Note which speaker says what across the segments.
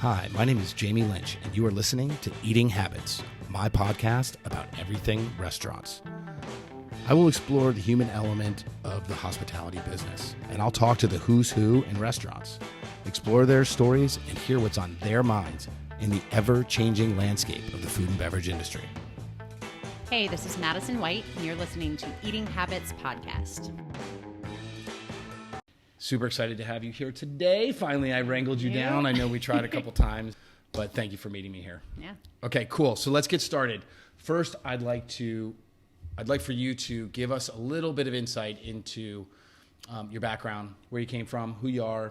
Speaker 1: Hi, my name is Jamie Lynch, and you are listening to Eating Habits, my podcast about everything restaurants. I will explore the human element of the hospitality business, and I'll talk to the who's who in restaurants, explore their stories, and hear what's on their minds in the ever-changing landscape of the food and beverage industry.
Speaker 2: Hey, this is Madison White, and you're listening to Eating Habits Podcast.
Speaker 1: Super excited to have you here today. Finally, I wrangled you down. I know we tried a couple times, but thank you for meeting me here.
Speaker 2: Yeah.
Speaker 1: Okay, cool. So let's get started. First, I'd like for you to give us a little bit of insight into your background, where you came from, who you are.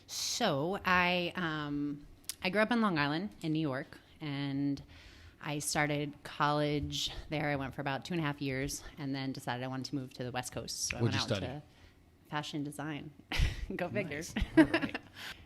Speaker 2: So I grew up in Long Island in New York, and I started college there. I went for about 2.5 years, and then decided I wanted to move to the West Coast. So I
Speaker 1: What'd
Speaker 2: went
Speaker 1: you
Speaker 2: out
Speaker 1: study?
Speaker 2: to fashion design. Go figure.
Speaker 1: Nice. All right.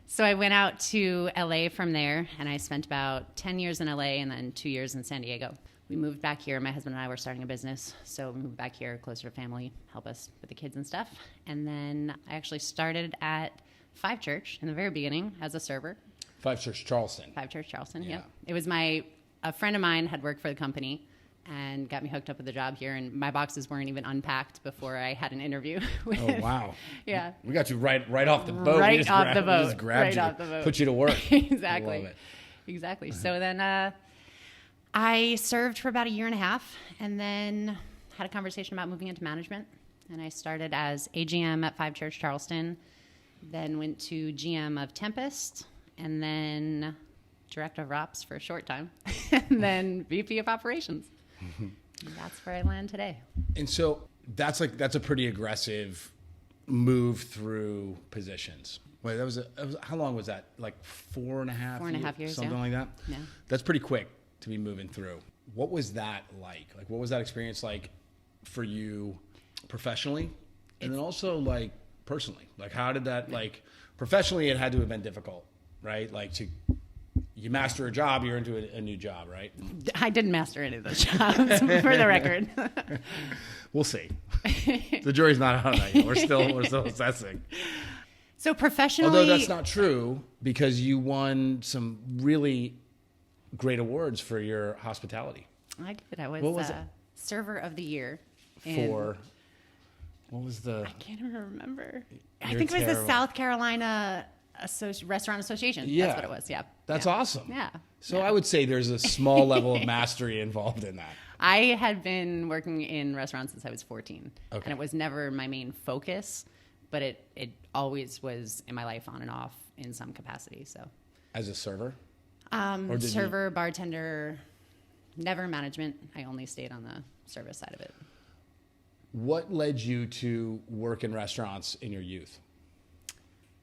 Speaker 2: So I went out to LA from there, and I spent about 10 years in LA and then 2 years in San Diego. We moved back here. My husband and I were starting a business, so we moved back here closer to family, help us with the kids and stuff. And then I actually started at Five Church in the very beginning as a server.
Speaker 1: Five Church Charleston.
Speaker 2: Five Church Charleston,
Speaker 1: Yeah.
Speaker 2: yep. It was a friend of mine had worked for the company and got me hooked up with the job here, and my boxes weren't even unpacked before I had an interview.
Speaker 1: Oh, wow.
Speaker 2: Yeah.
Speaker 1: We got you right off the boat.
Speaker 2: Right off the boat.
Speaker 1: We just grabbed
Speaker 2: Right
Speaker 1: you,
Speaker 2: off the boat.
Speaker 1: put you to work.
Speaker 2: Exactly.
Speaker 1: I love it.
Speaker 2: Exactly. So then I served for about 1.5 years and then had a conversation about moving into management. And I started as AGM at Five Church Charleston, then went to GM of Tempest, and then Director of Ops for a short time, and then VP of Operations. And that's where I land today.
Speaker 1: And so that's a pretty aggressive move through positions. Wait, how long was that? Like 4.5
Speaker 2: 4.5 years,
Speaker 1: something
Speaker 2: yeah.
Speaker 1: like that?
Speaker 2: Yeah.
Speaker 1: That's pretty quick to be moving through. What was that like? Like, what was that experience like for you professionally? And then also like personally, like how did that, like professionally it had to have been difficult, right? Like you master a job, you're into a new job, right?
Speaker 2: I didn't master any of those jobs, for the record.
Speaker 1: We'll see. The jury's not out on that yet. We're still assessing.
Speaker 2: So professionally,
Speaker 1: Although that's not true, because you won some really great awards for your hospitality.
Speaker 2: I did. I was,
Speaker 1: What was it?
Speaker 2: server of the year.
Speaker 1: For what was the?
Speaker 2: I can't even remember. I
Speaker 1: You're
Speaker 2: think it was
Speaker 1: terrible.
Speaker 2: the South Carolina Restaurant Association.
Speaker 1: Yeah.
Speaker 2: That's what it was. Yeah.
Speaker 1: That's
Speaker 2: Yeah.
Speaker 1: awesome.
Speaker 2: Yeah.
Speaker 1: So
Speaker 2: Yeah.
Speaker 1: I would say there's a small level of mastery involved in that.
Speaker 2: I had been working in restaurants since I was 14.
Speaker 1: Okay.
Speaker 2: And it was never my main focus, but it always was in my life on and off in some capacity. So
Speaker 1: As a server? Or did
Speaker 2: server, bartender, never management. I only stayed on the service side of it.
Speaker 1: What led you to work in restaurants in your youth?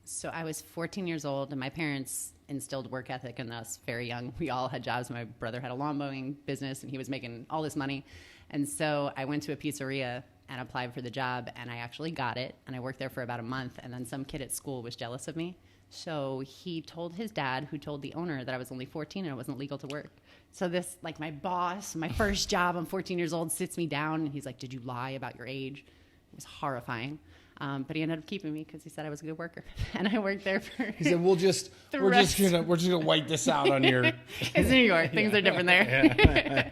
Speaker 2: So I was 14 years old, and my parents instilled work ethic in us very young. We all had jobs. My brother had a lawn mowing business, and he was making all this money. And so I went to a pizzeria and applied for the job, and I actually got it. And I worked there for about a month, and then some kid at school was jealous of me. So he told his dad, who told the owner that I was only 14 and it wasn't legal to work. So this, like my boss, my first job, I'm 14 years old, sits me down, and he's like, "Did you lie about your age?" It was horrifying. But he ended up keeping me because he said I was a good worker, and I worked there for.
Speaker 1: He said, "We're just gonna white this out on your."
Speaker 2: It's New York; things are different there.
Speaker 1: Yeah.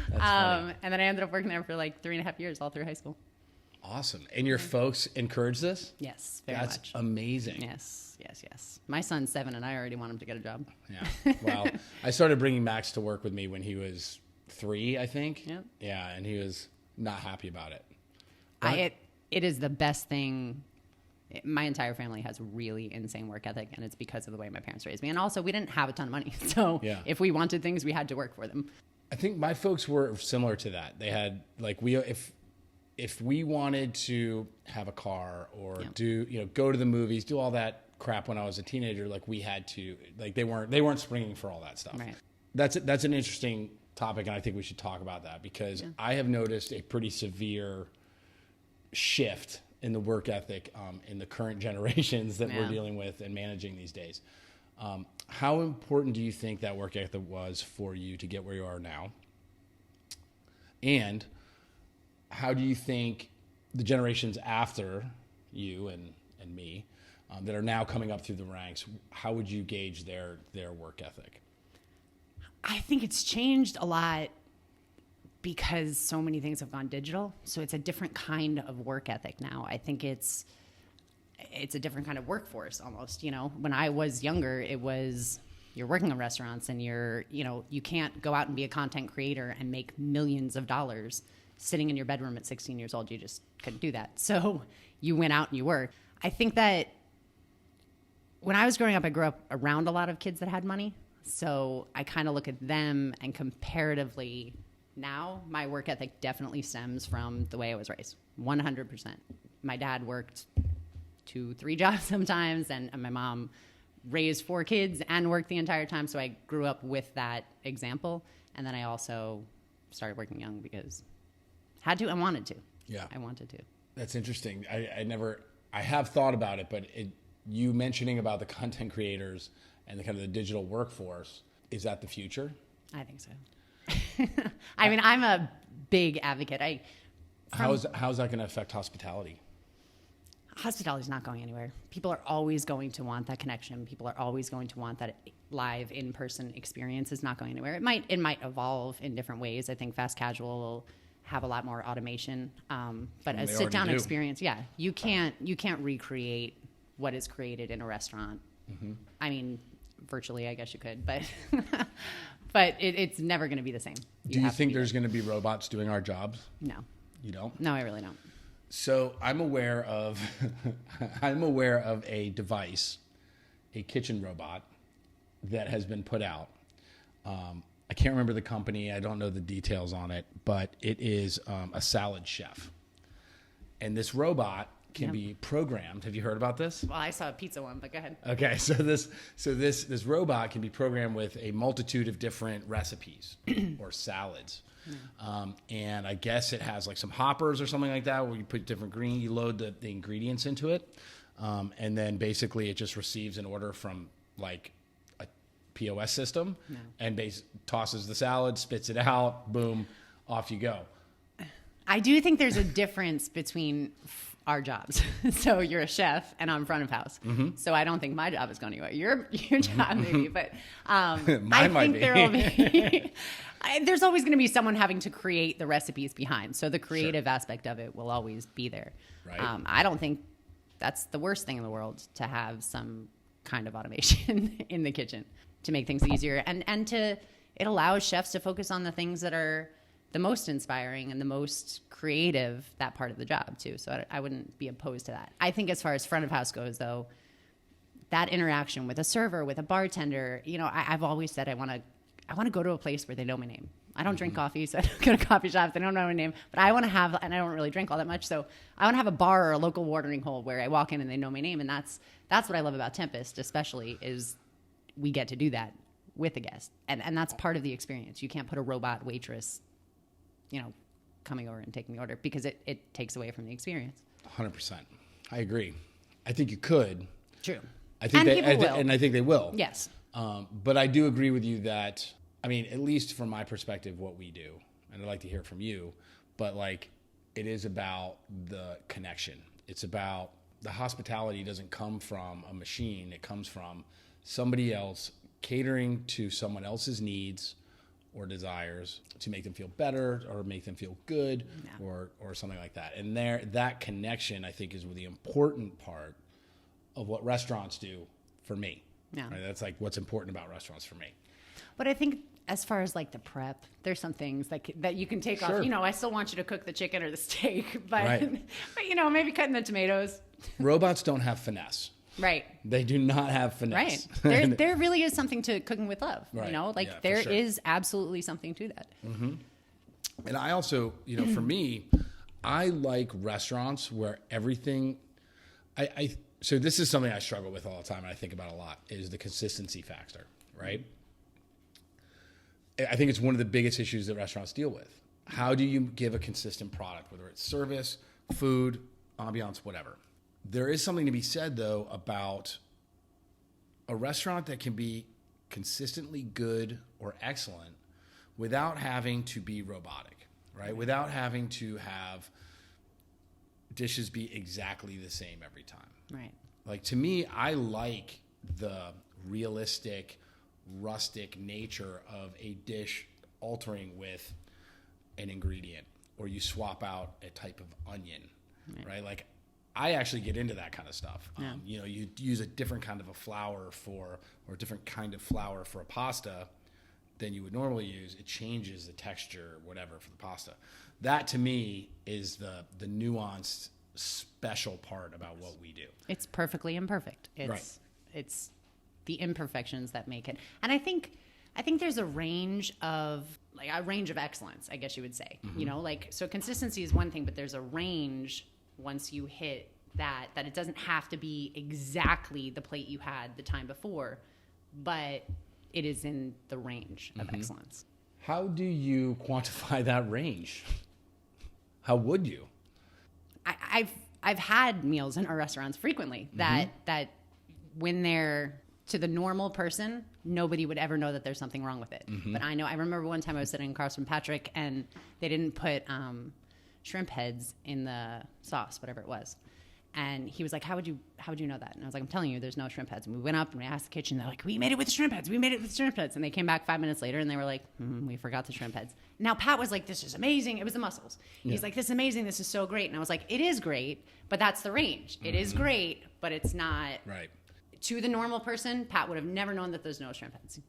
Speaker 1: That's funny.
Speaker 2: And then I ended up working there for like 3.5 years, all through high school.
Speaker 1: Awesome. And your folks encourage this?
Speaker 2: Yes, very
Speaker 1: That's
Speaker 2: much.
Speaker 1: amazing.
Speaker 2: Yes. My son's 7, and I already want him to get a job.
Speaker 1: Yeah. Well, I started bringing Max to work with me when he was 3, I think.
Speaker 2: Yep.
Speaker 1: Yeah, and he was not happy about it.
Speaker 2: It is the best thing. My entire family has really insane work ethic, and it's because of the way my parents raised me. And also, we didn't have a ton of money, so
Speaker 1: Yeah.
Speaker 2: if we wanted things, we had to work for them.
Speaker 1: I think my folks were similar to that. They had like if we wanted to have a car or go to the movies, do all that crap when I was a teenager, like we had to, like they weren't springing for all that stuff.
Speaker 2: Right.
Speaker 1: That's an interesting topic, and I think we should talk about that because I have noticed a pretty severe shift in the work ethic in the current generations that we're dealing with and managing these days. How important do you think that work ethic was for you to get where you are now? And how do you think the generations after you and me that are now coming up through the ranks, how would you gauge their work ethic?
Speaker 2: I think it's changed a lot because so many things have gone digital. So it's a different kind of work ethic now. I think it's a different kind of workforce almost. When I was younger, it was you're working in restaurants and you can't go out and be a content creator and make millions of dollars sitting in your bedroom at 16 years old. You just couldn't do that. So you went out and you worked. I think that when I was growing up, I grew up around a lot of kids that had money. So I kind of look at them, and comparatively now, my work ethic definitely stems from the way I was raised, 100%. My dad worked 2-3 jobs sometimes, and my mom raised 4 kids and worked the entire time. So I grew up with that example. And then I also started working young because had to and wanted to.
Speaker 1: Yeah.
Speaker 2: I wanted to.
Speaker 1: That's interesting. I have thought about it, but you mentioning about the content creators and the kind of the digital workforce, is that the future?
Speaker 2: I think so. I mean, I'm a big advocate.
Speaker 1: How's that going to affect hospitality?
Speaker 2: Hospitality is not going anywhere. People are always going to want that connection. People are always going to want that live in-person experience. Is not going anywhere. It might evolve in different ways. I think fast casual will have a lot more automation. But a sit-down experience, you can't recreate what is created in a restaurant. Mm-hmm. I mean, virtually, I guess you could, but but it's never going to be the same.
Speaker 1: Do you think there's going to be robots doing our jobs?
Speaker 2: No.
Speaker 1: You don't?
Speaker 2: No, I really don't.
Speaker 1: So I'm aware of a device, a kitchen robot that has been put out. I can't remember the company. I don't know the details on it, but it is a salad chef. And this robot can be programmed. Have you heard about this?
Speaker 2: Well, I saw a pizza one, but go ahead.
Speaker 1: Okay, so this robot can be programmed with a multitude of different recipes or salads. And I guess it has like some hoppers or something like that where you put you load the ingredients into it. And then basically it just receives an order from like a POS system and tosses the salad, spits it out, boom, off you go.
Speaker 2: I do think there's a difference between our jobs. So you're a chef and I'm front of house. Mm-hmm. So I don't think my job is going anywhere. Your job maybe, but I think there will be there's always going to be someone having to create the recipes behind. So the creative aspect of it will always be there.
Speaker 1: Right.
Speaker 2: I don't think that's the worst thing in the world to have some kind of automation in the kitchen to make things easier and it allows chefs to focus on the things that are the most inspiring and the most creative, that part of the job too. So I wouldn't be opposed to that. I think as far as front of house goes though, that interaction with a server, with a bartender, I've always said I want to go to a place where they know my name. I don't drink coffee, so I don't go to coffee shops. They don't know my name, but I want to have, and I don't really drink all that much. So I want to have a bar or a local watering hole where I walk in and they know my name. And that's what I love about Tempest, especially is we get to do that with a guest. And that's part of the experience. You can't put a robot waitress coming over and taking the order because it takes away from the experience.
Speaker 1: 100%. I agree. I think you could.
Speaker 2: True.
Speaker 1: I think
Speaker 2: and
Speaker 1: I think they will.
Speaker 2: Yes.
Speaker 1: But I do agree with you that, I mean, at least from my perspective, what we do, and I'd like to hear from you, but like it is about the connection. It's about the hospitality doesn't come from a machine. It comes from somebody else catering to someone else's needs or desires to make them feel better or make them feel good or something like that. And that connection, I think, is the important part of what restaurants do for me. Yeah. Right? That's like what's important about restaurants for me.
Speaker 2: But I think as far as like the prep, there's some things that you can take off. I still want you to cook the chicken or the steak, but, but maybe cutting the tomatoes.
Speaker 1: Robots don't have finesse.
Speaker 2: Right.
Speaker 1: They do not have finesse.
Speaker 2: Right. There really is something to cooking with love.
Speaker 1: Right.
Speaker 2: There is absolutely something to that.
Speaker 1: Mm-hmm. And I also, for me, I like restaurants where everything, so this is something I struggle with all the time and I think about a lot, is the consistency factor, right? I think it's one of the biggest issues that restaurants deal with. How do you give a consistent product, whether it's service, food, ambiance, whatever? There is something to be said, though, about a restaurant that can be consistently good or excellent without having to be robotic, right? Without having to have dishes be exactly the same every time.
Speaker 2: Right.
Speaker 1: Like, to me, I like the realistic, rustic nature of a dish altering with an ingredient, or you swap out a type of onion, right? Like, I actually get into that kind of stuff.
Speaker 2: Yeah.
Speaker 1: You use a different kind of a flour or a different kind of flour for a pasta than you would normally use. It changes the texture, whatever, for the pasta. That, to me, is the nuanced, special part about what we do.
Speaker 2: It's perfectly imperfect. It's the imperfections that make it. And I think there's a range of excellence, I guess you would say. So consistency is one thing, but there's a range once you hit that it doesn't have to be exactly the plate you had the time before, but it is in the range of excellence.
Speaker 1: How do you quantify that range? How would you?
Speaker 2: I've had meals in our restaurants frequently that when they're to the normal person, nobody would ever know that there's something wrong with it. But I remember one time I was sitting across from Patrick and they didn't put shrimp heads in the sauce, whatever it was. And he was like, how would you know that? And I was like, I'm telling you, there's no shrimp heads. And we went up and we asked the kitchen. They're like, we made it with shrimp heads. And they came back 5 minutes later and they were like, we forgot the shrimp heads. Now Pat was like, this is amazing. It was the mussels. He's like, this is amazing. This is so great. And I was like, it is great, but that's the range. It is great, but it's not.
Speaker 1: Right.
Speaker 2: To the normal person, Pat would have never known that there's no shrimp heads.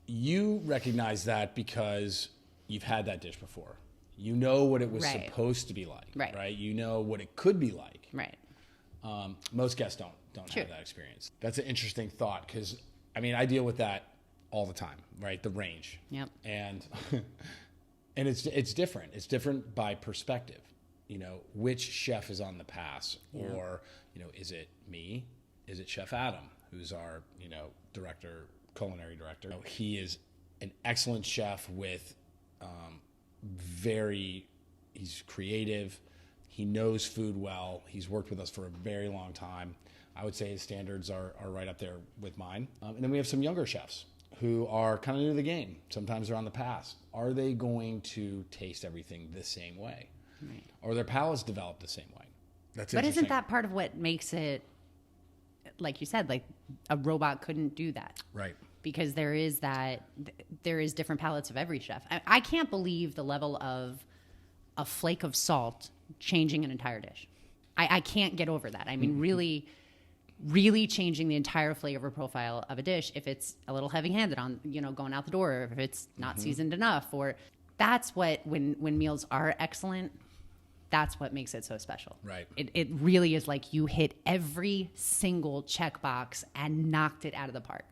Speaker 1: You recognize that because you've had that dish before. You know what it was supposed to be like, right? You know what it could be like.
Speaker 2: Right.
Speaker 1: Most guests don't have that experience. That's an interesting thought because, I deal with that all the time, right? The range.
Speaker 2: Yep.
Speaker 1: And it's different. It's different by perspective. Which chef is on the pass, or is it me? Is it Chef Adam, who's our culinary director? He is an excellent chef with he's creative. He knows food well. He's worked with us for a very long time. I would say his standards are right up there with mine. And then we have some younger chefs who are kind of new to the game. Sometimes they're on the pass. Are they going to taste everything the same way? Right. Or their palates develop the same way?
Speaker 2: But isn't that part of what makes it, like you said, like a robot couldn't do that?
Speaker 1: Right.
Speaker 2: Because there is different palates of every chef. I can't believe the level of a flake of salt changing an entire dish. I can't get over that. Really, really changing the entire flavor profile of a dish if it's a little heavy-handed on, going out the door, or if it's not seasoned enough, or that's what, when meals are excellent, that's what makes it so special.
Speaker 1: Right.
Speaker 2: It really is like you hit every single checkbox and knocked it out of the park.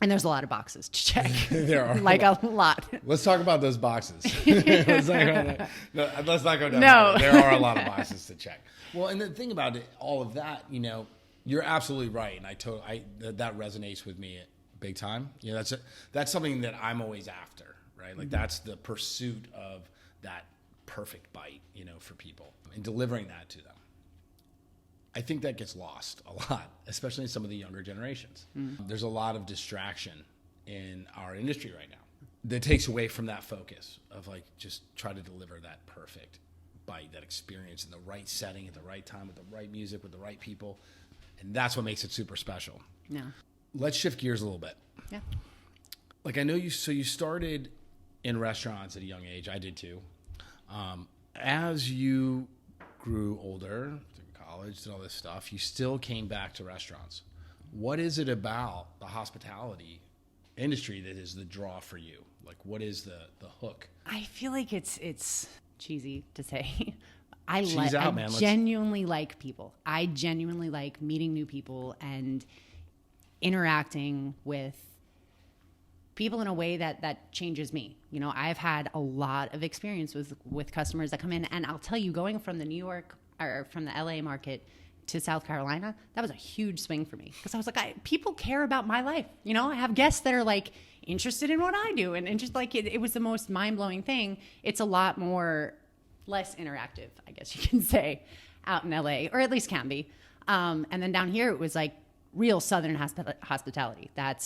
Speaker 2: And there's a lot of boxes to check.
Speaker 1: There are.
Speaker 2: Like a lot.
Speaker 1: Let's talk about those boxes. Let's not go down there are a lot of boxes to check. Well, and the thing about it, all of that, you're absolutely right. And that resonates with me big time. That's something that I'm always after, right? Like that's the pursuit of that perfect bite, for people, and delivering that to them. I think that gets lost a lot, especially in some of the younger generations. There's a lot of distraction in our industry right now that takes away from that focus of just try to deliver that perfect bite, that experience in the right setting, at the right time, with the right music, with the right people. And that's what makes it super special.
Speaker 2: Yeah.
Speaker 1: Let's shift gears a little bit.
Speaker 2: Yeah.
Speaker 1: I know you started in restaurants at a young age. I did too. As you grew older, college, did all this stuff, you still came back to restaurants. What is it about the hospitality industry that is the draw for you? What is the hook?
Speaker 2: I feel like it's cheesy to say. I genuinely like people. I genuinely like meeting new people and interacting with people in a way that changes me. I've had a lot of experience with customers that come in, and I'll tell you, going from the New York or from the LA market to South Carolina, that was a huge swing for me because I was like, people care about my life. I have guests that are interested in what I do, and just it was the most mind-blowing thing. It's a lot less interactive, I guess you can say, out in LA, or at least can be. And then down here, it was real Southern hospitality. That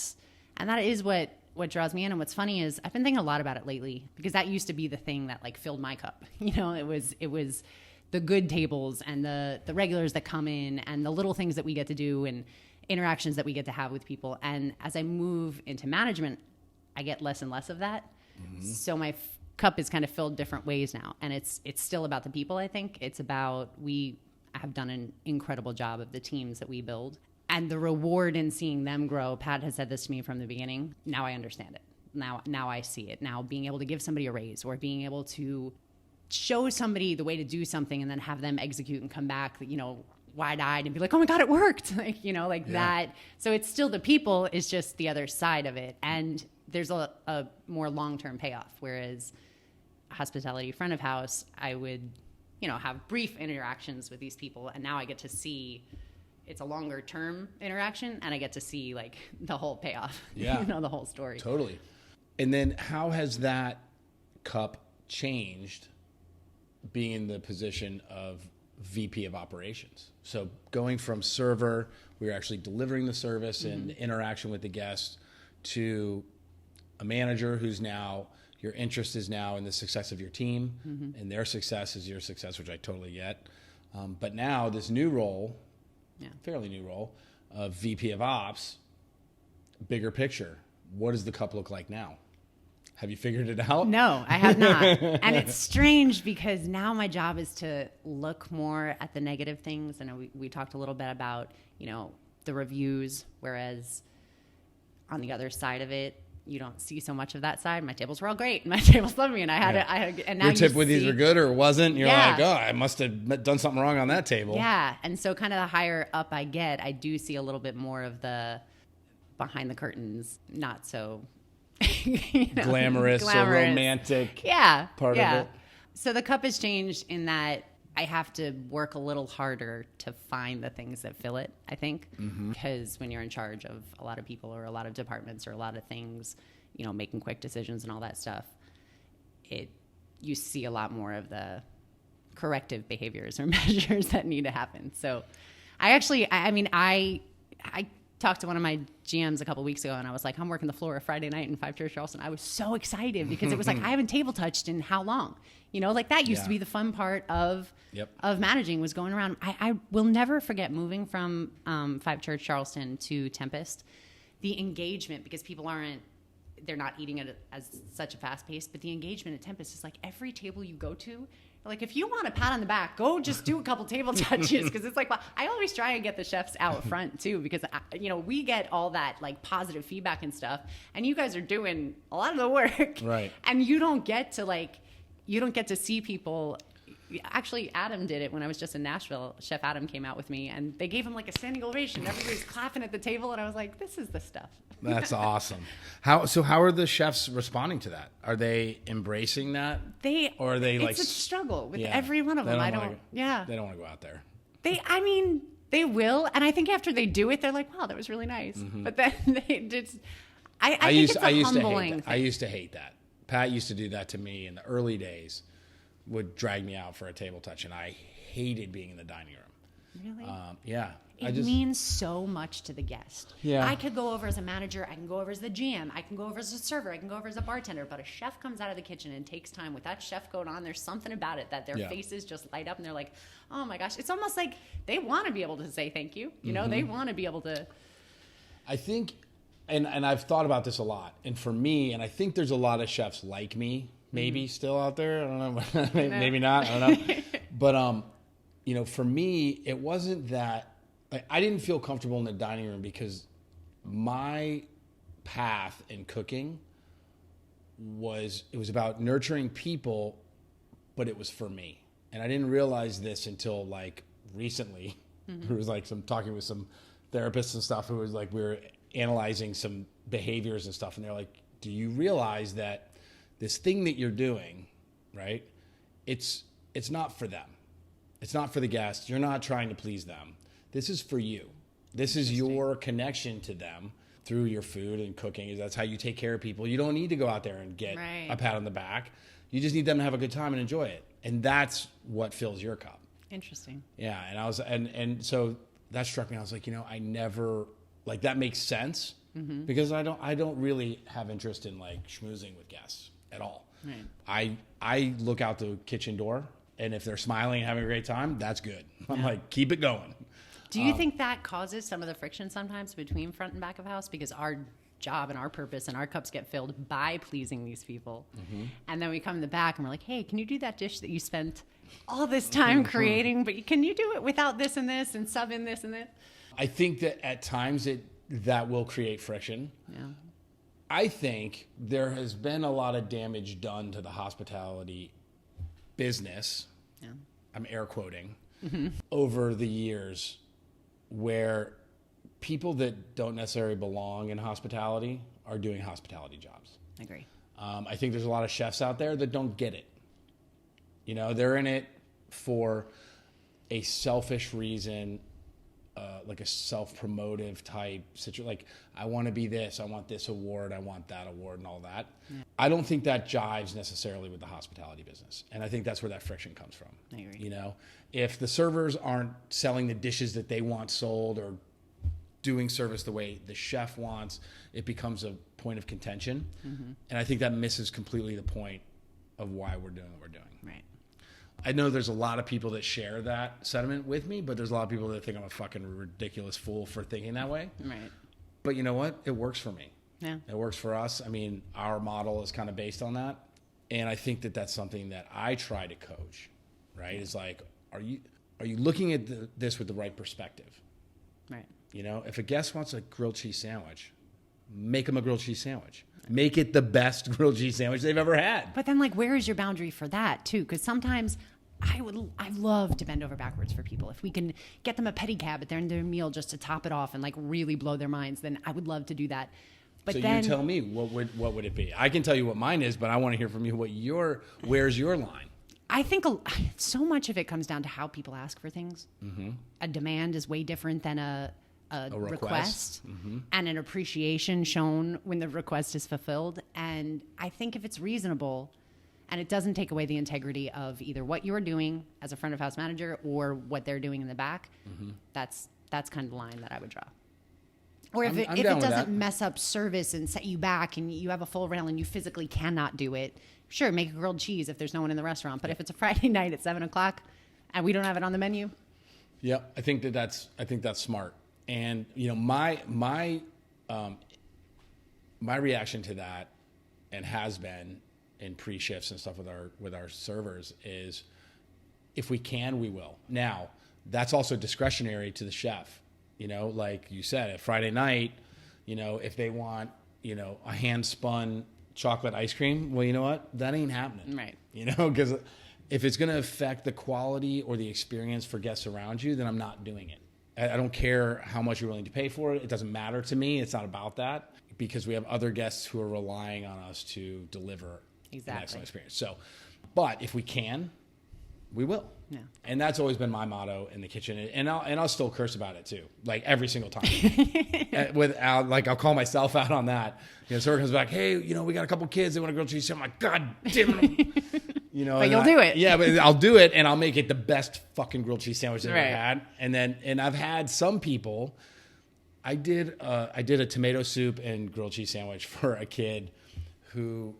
Speaker 2: is what draws me in. And what's funny is I've been thinking a lot about it lately because that used to be the thing that filled my cup. It was the good tables and the regulars that come in and the little things that we get to do and interactions that we get to have with people. And as I move into management, I get less and less of that. So my cup is kind of filled different ways now. And it's still about the people, I think. It's about, we have done an incredible job of the teams that we build. And the reward in seeing them grow, Pat has said this to me from the beginning. Now I understand it. Now I see it. Now being able to give somebody a raise or being able to show somebody the way to do something and then have them execute and come back, you know, wide-eyed and be like, oh my God, it worked. Like, you know, like that. So it's still the people, is just the other side of it. And there's a more long-term payoff. Whereas hospitality front of house, I would, you know, have brief interactions with these people. And now I get to see it's a longer term interaction and I get to see like the whole payoff, you know, the whole story.
Speaker 1: Totally. And then how has that cup changed being in the position of VP of operations? So going from server, we were actually delivering the service and the interaction with the guests, to a manager who's now, your interest is now in the success of your team and their success is your success, which I totally get. But now this new role, fairly new role, of VP of ops, bigger picture. What does the cup look like now? Have you figured it out?
Speaker 2: No, I have not. And it's strange because now my job is to look more at the negative things. I know we talked a little bit about, you know, the reviews, whereas on the other side of it, you don't see so much of that side. My tables were all great. My tables loved me, and and now
Speaker 1: your tip with these were good or wasn't. You're like, oh, I must have done something wrong on that table.
Speaker 2: Yeah, and so kind of the higher up I get, I do see a little bit more of the behind the curtains, not so
Speaker 1: glamorous or romantic part of it.
Speaker 2: So the cup has changed in that I have to work a little harder to find the things that fill it, I think, because when you're in charge of a lot of people or a lot of departments or a lot of things, you know, making quick decisions and all that stuff, you see a lot more of the corrective behaviors or measures that need to happen. So I talked to one of my GMs a couple weeks ago and I was like, I'm working the floor a Friday night in Five Church Charleston. I was so excited because it was like, I haven't table touched in how long? You know, like that used to be the fun part of managing, was going around. I will never forget moving from Five Church Charleston to Tempest, the engagement, because people they're not eating at such a fast pace, but the engagement at Tempest is like every table you go to, like, if you want a pat on the back, go just do a couple table touches. Because it's like, well, I always try and get the chefs out front too, because, you know, we get all that like positive feedback and stuff. And you guys are doing a lot of the work. Right. And you don't get to see people. Actually, Adam did it when I was just in Nashville. Chef Adam came out with me and they gave him like a standing ovation. Everybody's clapping at the table. And I was like, this is the stuff.
Speaker 1: That's awesome. How are the chefs responding to that? Are they embracing that? Or are they
Speaker 2: it's a struggle with every one of them. They don't
Speaker 1: want to go out there.
Speaker 2: They will. And I think after they do it, they're like, wow, that was really nice. But then they just, I used
Speaker 1: to hate that. Pat used to do that to me in the early days, would drag me out for a table touch. And I hated being in the dining room.
Speaker 2: Really? It means so much to the guest. Yeah. I could go over as a manager. I can go over as the GM. I can go over as a server. I can go over as a bartender. But a chef comes out of the kitchen and takes time with that chef coat on. There's something about it that their faces just light up and they're like, oh my gosh. It's almost like they want to be able to say thank you. You know, they want to be able to.
Speaker 1: I think, and I've thought about this a lot. And for me, and I think there's a lot of chefs like me, maybe still out there. I don't know. Maybe not. I don't know. But, you know, for me, it wasn't that. I didn't feel comfortable in the dining room because my path in cooking was about nurturing people, but it was for me. And I didn't realize this until like recently. It was like talking with some therapists and stuff who was like, we were analyzing some behaviors and stuff. And they're like, do you realize that this thing that you're doing, right? It's not for them. It's not for the guests. You're not trying to please them. This is for you. This is your connection to them through your food and cooking. That's how you take care of people. You don't need to go out there and get a pat on the back. You just need them to have a good time and enjoy it. And that's what fills your cup.
Speaker 2: Interesting.
Speaker 1: Yeah. And I was, and so that struck me. I was like, you know, I never, like, that makes sense because I don't really have interest in like schmoozing with guests at all. Right. I look out the kitchen door And if they're smiling and having a great time, that's good. I'm like, keep it going.
Speaker 2: Do you think that causes some of the friction sometimes between front and back of house? Because our job and our purpose and our cups get filled by pleasing these people. Mm-hmm. And then we come in the back and we're like, hey, can you do that dish that you spent all this time creating, but can you do it without this and this and sub in this and this?
Speaker 1: I think that at times that will create friction.
Speaker 2: Yeah.
Speaker 1: I think there has been a lot of damage done to the hospitality business.
Speaker 2: Yeah.
Speaker 1: I'm air quoting over the years, where people that don't necessarily belong in hospitality are doing hospitality jobs.
Speaker 2: I agree.
Speaker 1: I think there's a lot of chefs out there that don't get it. You know, they're in it for a selfish reason, like a self-promotive type situation. Like, I want to be this, I want this award, I want that award and all that. Yeah. I don't think that jives necessarily with the hospitality business. And I think that's where that friction comes from.
Speaker 2: I agree.
Speaker 1: You know, if the servers aren't selling the dishes that they want sold or doing service the way the chef wants, it becomes a point of contention. Mm-hmm. And I think that misses completely the point of why we're doing what we're doing.
Speaker 2: Right.
Speaker 1: I know there's a lot of people that share that sentiment with me, but there's a lot of people that think I'm a fucking ridiculous fool for thinking that way.
Speaker 2: Right.
Speaker 1: But you know what? It works for me.
Speaker 2: Yeah.
Speaker 1: It works for us. I mean, our model is kind of based on that. And I think that that's something that I try to coach, right? Is like, are you looking at this with the right perspective?
Speaker 2: Right.
Speaker 1: You know, if a guest wants a grilled cheese sandwich, make them a grilled cheese sandwich. Make it the best grilled cheese sandwich they've ever had.
Speaker 2: But then, like, where is your boundary for that, too? Because sometimes I love to bend over backwards for people. If we can get them a pedicab at the end of their meal just to top it off and, like, really blow their minds, then I would love to do that. But
Speaker 1: so
Speaker 2: then,
Speaker 1: you tell me, what would it be? I can tell you what mine is, but I want to hear from you where's your line?
Speaker 2: I think so much of it comes down to how people ask for things. Mm-hmm. A demand is way different than a request, mm-hmm. and an appreciation shown when the request is fulfilled. And I think if it's reasonable and it doesn't take away the integrity of either what you're doing as a front of house manager or what they're doing in the back, mm-hmm. that's kind of the line that I would draw. Or if it doesn't mess up service and set you back and you have a full rail and you physically cannot do it, sure, make a grilled cheese if there's no one in the restaurant. But if it's a Friday night at 7:00 and we don't have it on the menu.
Speaker 1: Yeah, I think that's smart. And you know, my reaction to that, and has been in pre-shifts and stuff with our servers, is if we can, we will. Now, that's also discretionary to the chef. You know, like you said, at Friday night, you know, if they want, you know, a hand spun chocolate ice cream, well, you know what, that ain't happening.
Speaker 2: Right.
Speaker 1: You know, because if it's going to affect the quality or the experience for guests around you, then I'm not doing it. I don't care how much you're willing to pay for it. It doesn't matter to me. It's not about that, because we have other guests who are relying on us to deliver an excellent experience. So, but if we can, we will.
Speaker 2: Yeah.
Speaker 1: And that's always been my motto in the kitchen. And I'll still curse about it too, like every single time. I'll call myself out on that. You know, server comes back, hey, you know, we got a couple kids, they want a grilled cheese. I'm like, God damn it. You know,
Speaker 2: but you'll do it.
Speaker 1: Yeah, but I'll do it, and I'll make it the best fucking grilled cheese sandwich I've
Speaker 2: ever
Speaker 1: had. And I've had some people. I did a tomato soup and grilled cheese sandwich for a kid who,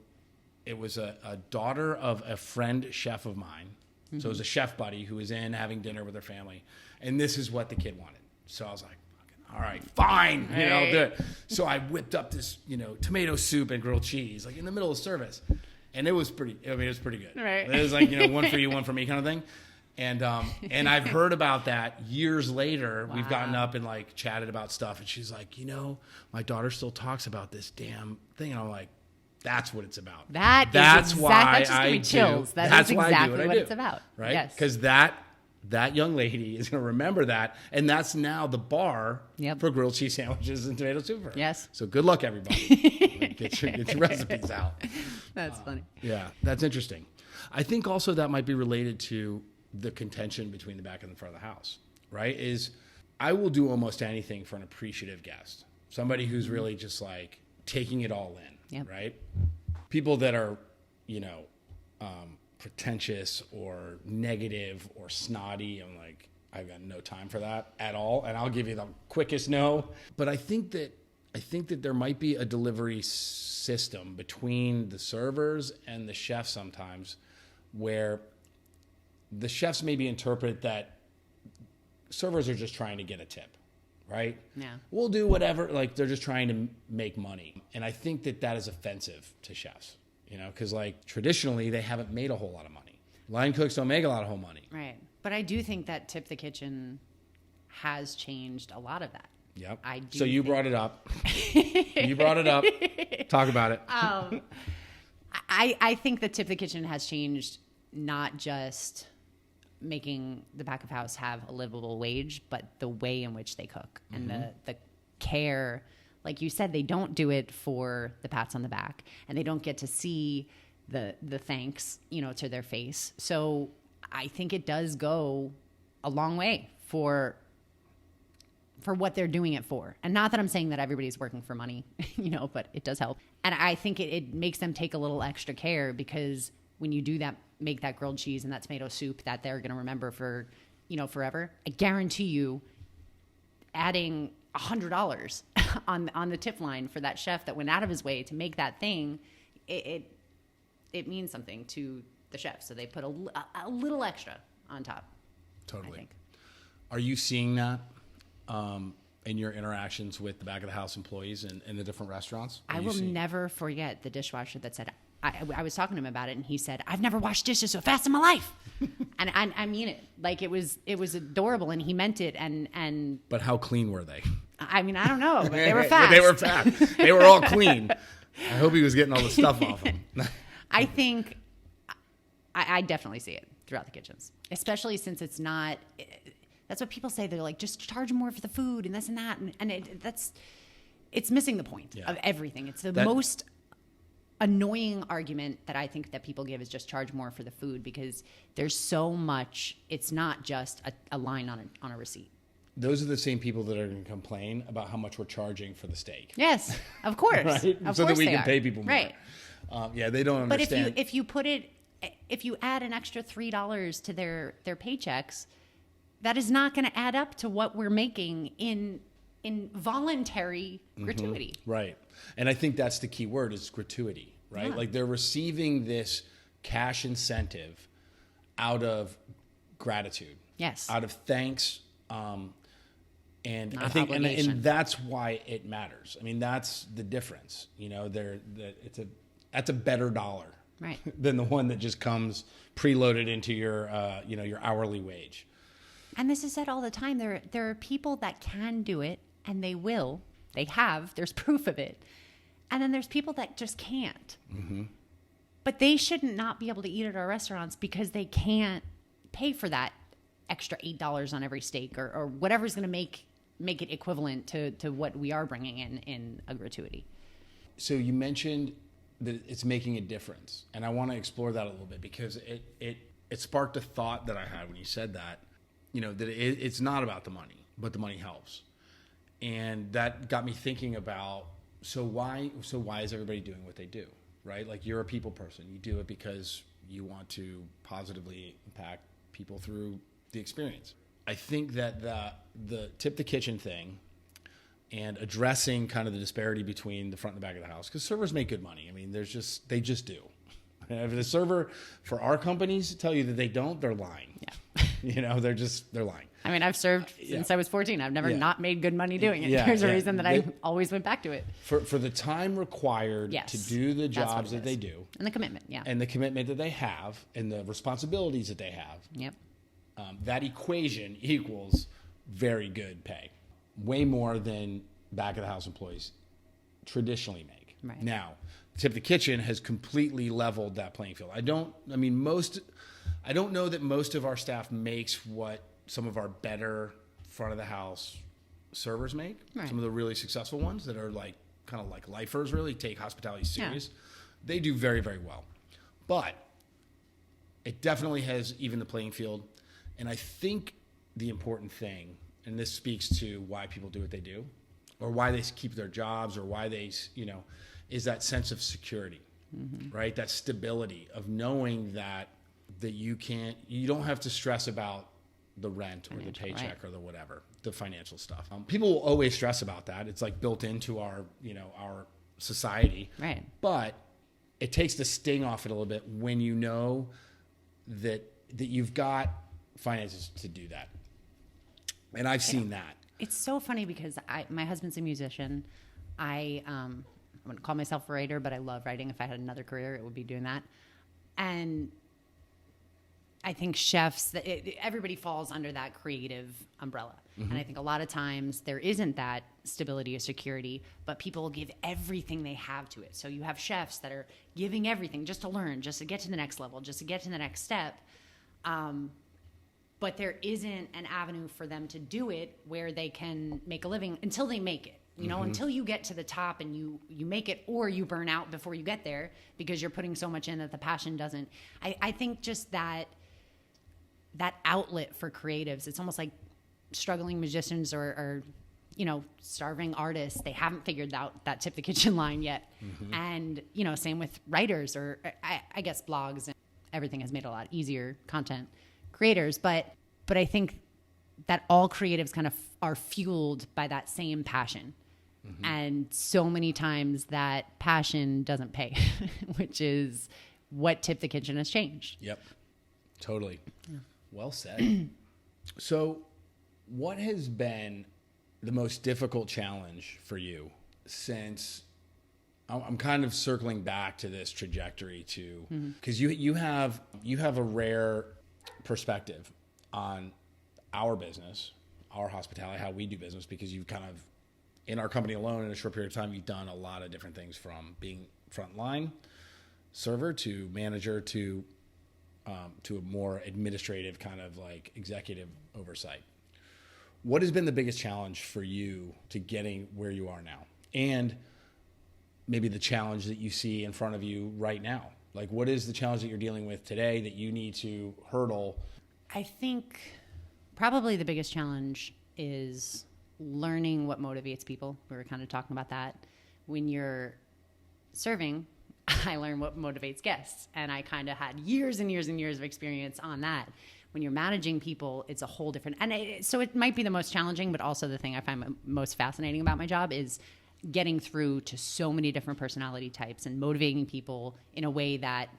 Speaker 1: it was a daughter of a friend chef of mine. Mm-hmm. So it was a chef buddy who was in having dinner with her family, and this is what the kid wanted. So I was like, all right, fine, you know, I'll do it. So I whipped up this, you know, tomato soup and grilled cheese, like in the middle of service. And it was pretty good.
Speaker 2: Right.
Speaker 1: It was like, you know, one for you, one for me kind of thing. And I've heard about that years later. Wow. We've gotten up and like chatted about stuff. And she's like, you know, my daughter still talks about this damn thing. And I'm like, that's what it's about. That's why I do.
Speaker 2: Chills. That's exactly what it's about.
Speaker 1: Right?
Speaker 2: Yes.
Speaker 1: Because that young lady is going to remember that. And that's now the bar for grilled cheese sandwiches and tomato soup.
Speaker 2: Yes.
Speaker 1: So good luck, everybody. Get your recipes out.
Speaker 2: That's funny.
Speaker 1: Yeah, that's interesting. I think also that might be related to the contention between the back and the front of the house, right? Is I will do almost anything for an appreciative guest. Somebody who's really just like taking it all in, right? People that are, you know, pretentious or negative or snotty, I'm like, I've got no time for that at all. And I'll give you the quickest no. But I think that there might be a delivery system between the servers and the chef sometimes where the chefs maybe interpret that servers are just trying to get a tip, right?
Speaker 2: Yeah.
Speaker 1: We'll do whatever. Like, they're just trying to make money. And I think that is offensive to chefs, because like traditionally they haven't made a whole lot of money. Line cooks don't make a lot of whole money.
Speaker 2: Right. But I do think that Tip the Kitchen has changed a lot of that.
Speaker 1: Yep.
Speaker 2: I do.
Speaker 1: So you brought it up. You brought it up. Talk about it.
Speaker 2: I think that Tip the Kitchen has changed, not just making the back of house have a livable wage, but the way in which they cook and the care. Like you said, they don't do it for the pats on the back, and they don't get to see the thanks, to their face. So I think it does go a long way for what they're doing it for. And not that I'm saying that everybody's working for money, but it does help. And I think it makes them take a little extra care, because when you do that, make that grilled cheese and that tomato soup that they're going to remember for, forever, I guarantee you adding $100 on the tip line for that chef that went out of his way to make that thing, it means something to the chef. So they put a little extra on top.
Speaker 1: Totally.
Speaker 2: I think.
Speaker 1: Are you seeing that in your interactions with the back of the house employees in the different restaurants?
Speaker 2: I will never forget the dishwasher that said, I was talking to him about it, and he said, "I've never washed dishes so fast in my life." And I mean it. Like, it was adorable, and he meant it. And
Speaker 1: But how clean were they?
Speaker 2: I mean, I don't know, but they were fast.
Speaker 1: They were fast. They were all clean. I hope he was getting all the stuff off them.
Speaker 2: I think I definitely see it throughout the kitchens, especially since it's not. That's what people say. They're like, just charge more for the food and this and that, and it's missing the point of everything. It's the most annoying argument that I think that people give is just charge more for the food, because there's so much. It's not just a line on a receipt. Those
Speaker 1: are the same people that are going to complain about how much we're charging for the steak.
Speaker 2: Yes, of course.
Speaker 1: Right?
Speaker 2: Of
Speaker 1: so
Speaker 2: course
Speaker 1: that we can
Speaker 2: are.
Speaker 1: pay people more.
Speaker 2: Right.
Speaker 1: They don't understand.
Speaker 2: But if you add an extra $3 to their paychecks, that is not going to add up to what we're making in voluntary gratuity.
Speaker 1: Right. And I think that's the key word, is gratuity, right?
Speaker 2: Yeah.
Speaker 1: Like, they're receiving this cash incentive out of gratitude.
Speaker 2: Yes.
Speaker 1: Out of thanks. And
Speaker 2: Not
Speaker 1: I think,
Speaker 2: obligation.
Speaker 1: and that's why it matters. I mean, that's the difference. That's a better dollar,
Speaker 2: right,
Speaker 1: than the one that just comes preloaded into your hourly wage.
Speaker 2: And this is said all the time. There are people that can do it, and they will. They have. There's proof of it. And then there's people that just can't. Mm-hmm. But they shouldn't not be able to eat at our restaurants because they can't pay for that extra $8 on every steak or whatever's going to make it equivalent to what we are bringing in a gratuity. So
Speaker 1: you mentioned that it's making a difference, and I want to explore that a little bit, because it sparked a thought that I had when you said that. That it's not about the money, but the money helps. And that got me thinking about, so why is everybody doing what they do, right? Like, you're a people person. You do it because you want to positively impact people through the experience. I think that the Tip the Kitchen thing and addressing kind of the disparity between the front and the back of the house, because servers make good money. I mean, they just do. If the server for our companies tell you that they don't, they're lying.
Speaker 2: Yeah.
Speaker 1: They're lying.
Speaker 2: I mean, I've served since I was 14. I've never not made good money doing it. There's a reason that I always went back to it.
Speaker 1: For the time required to do the jobs that they do.
Speaker 2: And the commitment,
Speaker 1: And the commitment that they have, and the responsibilities that they have.
Speaker 2: Yep.
Speaker 1: That equation equals very good pay. Way more than back of the house employees traditionally make.
Speaker 2: Right.
Speaker 1: Now, Tip the Kitchen has completely leveled that playing field. I don't know that most of our staff makes what some of our better front of the house servers make.
Speaker 2: Right.
Speaker 1: Some of the really successful ones that are like kind of like lifers, really take hospitality serious. Yeah. They do very, very well. But it definitely has evened the playing field. And I think the important thing, and this speaks to why people do what they do, or why they keep their jobs, or why they, is that sense of security, right? That stability of knowing that you don't have to stress about the rent or the paycheck or the whatever, the financial stuff. People will always stress about that. It's like built into our society.
Speaker 2: Right.
Speaker 1: But it takes the sting off it a little bit when you know that that you've got finances to do that. And I've seen that.
Speaker 2: It's so funny because my husband's a musician. I'm going to call myself a writer, but I love writing. If I had another career, it would be doing that. And I think chefs, everybody falls under that creative umbrella. Mm-hmm. And I think a lot of times there isn't that stability or security, but people give everything they have to it. So you have chefs that are giving everything just to learn, just to get to the next level, just to get to the next step. But there isn't an avenue for them to do it where they can make a living until they make it. You know, until you get to the top and you make it, or you burn out before you get there because you're putting so much in that the passion doesn't. I think just that outlet for creatives, it's almost like struggling musicians or starving artists. They haven't figured out that tip the kitchen line yet. Mm-hmm. And, same with writers or I guess blogs, and everything has made it a lot easier, content creators. But I think that all creatives kind of are fueled by that same passion. Mm-hmm. And so many times that passion doesn't pay, which is what Tip the Kitchen has changed.
Speaker 1: Yep, totally. Yeah. Well said. So what has been the most difficult challenge for you since I'm kind of circling back to this trajectory too, because you have a rare perspective on our business, our hospitality, how we do business, because you've kind of, in our company alone, in a short period of time, you've done a lot of different things, from being frontline server to manager to a more administrative kind of like executive oversight. What has been the biggest challenge for you to getting where you are now? And maybe the challenge that you see in front of you right now? Like, what is the challenge that you're dealing with today that you need to hurdle?
Speaker 2: I think probably the biggest challenge is learning what motivates people. We were kind of talking about that. When you're serving, I learned what motivates guests. And I kind of had years and years and years of experience on that. When you're managing people, it's a whole different... And so it might be the most challenging, but also the thing I find most fascinating about my job is getting through to so many different personality types and motivating people in a way that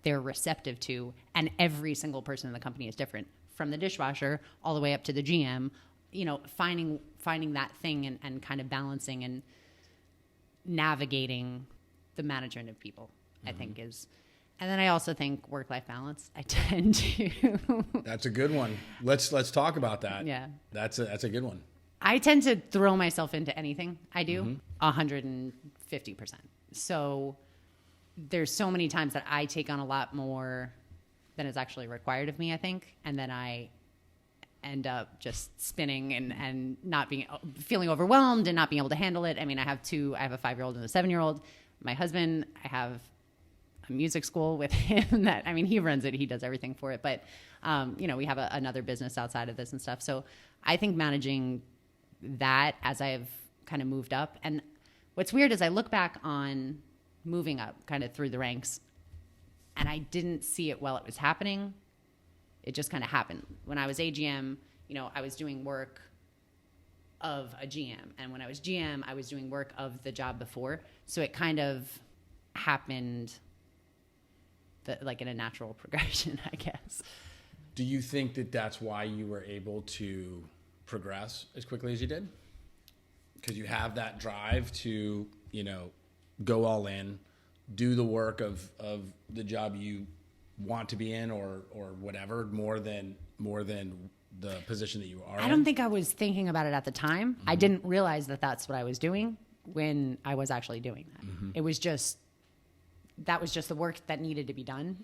Speaker 2: they're receptive to. And every single person in the company is different, from the dishwasher all the way up to the GM. Finding that thing and kind of balancing and navigating the management of people, I think is... And then I also think work-life balance. I tend to...
Speaker 1: That's a good one. Let's talk about that.
Speaker 2: Yeah.
Speaker 1: That's a good one.
Speaker 2: I tend to throw myself into anything I do 150%. So there's so many times that I take on a lot more than is actually required of me, I think. And then I end up just spinning and not feeling overwhelmed and not being able to handle it. I mean, I have a 5-year-old and a 7-year-old. My husband, I have a music school with him he runs it. He does everything for it. But, we have another business outside of this and stuff. So I think managing that as I've kind of moved up. And what's weird is I look back on moving up kind of through the ranks, and I didn't see it while it was happening. It just kind of happened. When I was AGM, I was doing work of a GM. And when I was GM, I was doing work of the job before. So it kind of happened like in a natural progression, I guess.
Speaker 1: Do you think that that's why you were able to progress as quickly as you did? Because you have that drive to, go all in, do the work of the job you want to be in or whatever, more than the position that you are in?
Speaker 2: I don't think I was thinking about it at the time. Mm-hmm. I didn't realize that that's what I was doing when I was actually doing that. Mm-hmm. That was just the work that needed to be done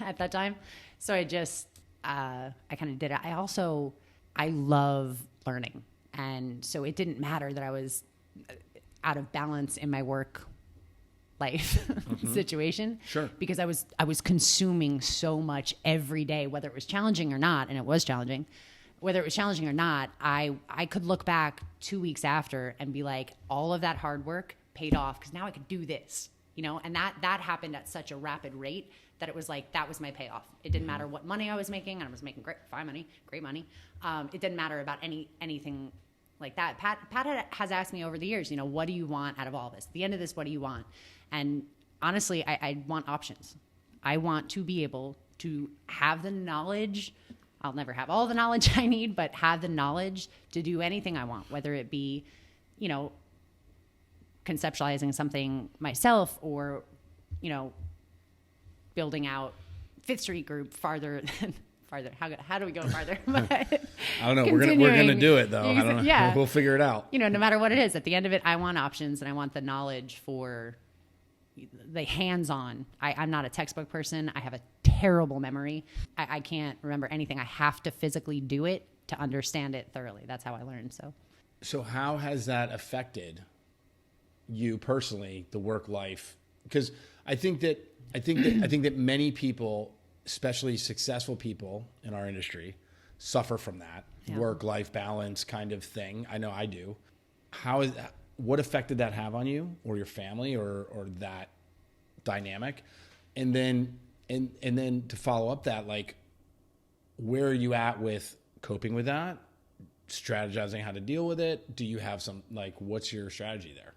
Speaker 2: at that time. So I kind of did it. I love learning. And so it didn't matter that I was out of balance in my work life situation.
Speaker 1: Sure.
Speaker 2: Because I was consuming so much every day, whether it was challenging or not, and it was challenging. Whether it was challenging or not, I could look back 2 weeks after and be like, all of that hard work paid off because now I could do this. And that happened at such a rapid rate that it was like, that was my payoff. It didn't matter what money I was making, and I was making great money. It didn't matter about anything like that. Pat has asked me over the years, what do you want out of all this? At the end of this, what do you want? And honestly, I want options. I want to be able to have the knowledge. I'll never have all the knowledge I need, but have the knowledge to do anything I want, whether it be, you know, conceptualizing something myself or, you know, building out Fifth Street Group farther. How do we go farther? But
Speaker 1: I don't know. We're gonna do it though. I don't know.
Speaker 2: Yeah.
Speaker 1: We'll figure it out.
Speaker 2: You know, no matter what it is, at the end of it, I want options and I want the knowledge for the hands-on. I'm not a textbook person. I have a terrible memory. I can't remember anything. I have to physically do it to understand it thoroughly. That's how I learned.
Speaker 1: So how has that affected you personally, the work life? Because I think that many people, especially successful people in our industry, suffer from that work-life balance kind of thing. I know I do. What effect did that have on you or your family or that dynamic? And then to follow up that, like, where are you at with coping with that? Strategizing how to deal with it? Do you have some, like, what's your strategy there?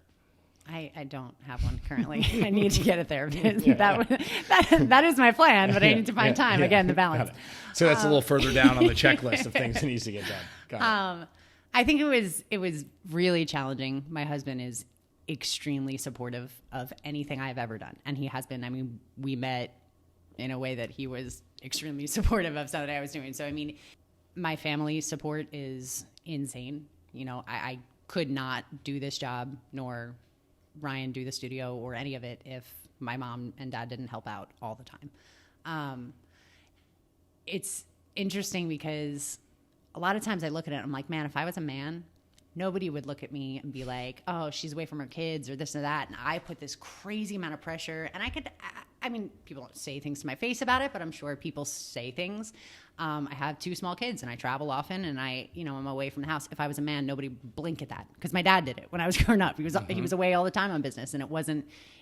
Speaker 2: I don't have one currently. I need to get a therapist. That is my plan, but I need to find time. Again, the balance.
Speaker 1: So that's a little further down on the checklist of things that needs to get done. Got it.
Speaker 2: I think it was really challenging. My husband is extremely supportive of anything I've ever done, and he has been. I mean, we met in a way that he was extremely supportive of something I was doing. So, I mean, my family support is insane. You know, I could not do this job, nor Ryan do the studio or any of it if my mom and dad didn't help out all the time. It's interesting because a lot of times I look at it and I'm like, man, if I was a man, nobody would look at me and be like, oh, she's away from her kids or this or that. And I put this crazy amount of pressure, and I mean, people don't say things to my face about it, but I'm sure people say things. I have 2 small kids and I travel often, and I'm away from the house. If I was a man, nobody would blink at that, because my dad did it when I was growing up. He was away all the time on business, and